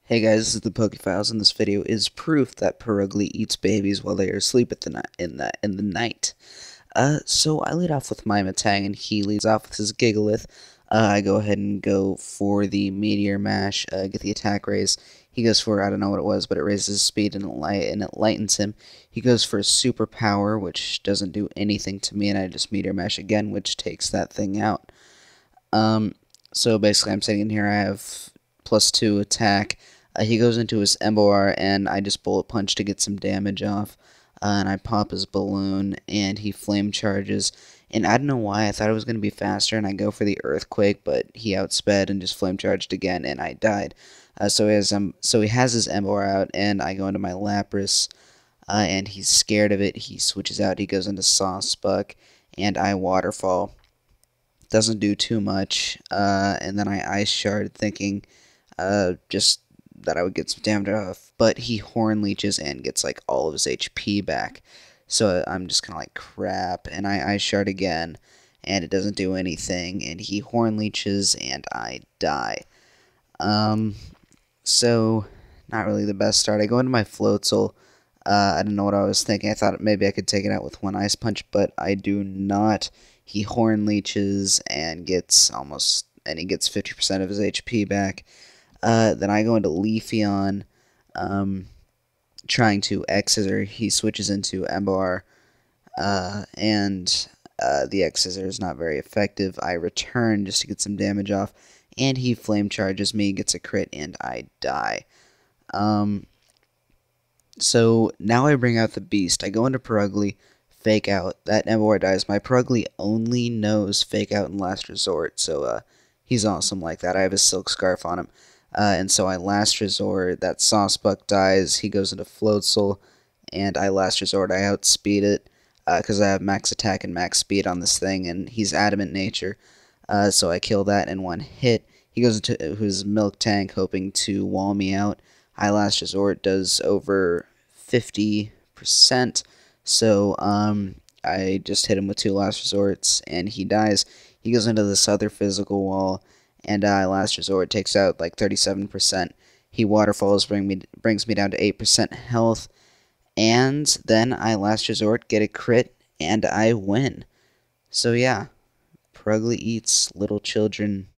Hey guys, this is the Pokefiles, and this video is proof that Purugly eats babies while they are asleep at the night. So I lead off with my Matang, and he leads off with his Gigalith. I go ahead and go for the Meteor Mash, get the attack raise. He goes for, I don't know what it was, but it raises his speed and it lightens him. He goes for Super Power, which doesn't do anything to me, and I just Meteor Mash again, which takes that thing out. So basically I'm sitting in here, I have +2 attack. He goes into his Emboar, and I just Bullet Punch to get some damage off. And I pop his balloon, and he flame charges. And I don't know why, I thought it was going to be faster, and I go for the Earthquake, but he outsped and just flame charged again, and I died. So he has his Emboar out, and I go into my Lapras, and he's scared of it. He switches out, he goes into Sawsbuck, and I Waterfall. Doesn't do too much, and then I Ice Shard, thinking just that I would get some damage off, but he Horn Leeches and gets like all of his HP back. So I'm just kind of like crap, and I Ice Shard again, and it doesn't do anything, and he Horn Leeches and I die. So not really the best start. I go into my Floatzel. I don't know what I was thinking. I thought maybe I could take it out with one Ice Punch, but I do not. He Horn Leeches and gets 50% of his HP back. Then I go into Leafeon, trying to X-Scissor. He switches into Emboar, and the X-Scissor is not very effective. I return just to get some damage off, and he Flame Charges me, gets a crit, and I die. So now I bring out the Beast. I go into Purugly, Fake Out. That Emboar dies. My Purugly only knows Fake Out and Last Resort, so he's awesome like that. I have a Silk Scarf on him. And so I Last Resort, that Sawsbuck dies, he goes into Floatzel, and I Last Resort, I outspeed it, because I have max attack and max speed on this thing, and he's Adamant Nature, so I kill that in one hit. He goes into his Milk Tank, hoping to wall me out. I Last Resort does over 50%, so I just hit him with 2 Last Resorts, and he dies. He goes into this other physical wall, and Last Resort takes out like 37%. He Waterfalls, brings me down to 8% health, and then I Last Resort, get a crit, and I win. So yeah, Purugly eats little children.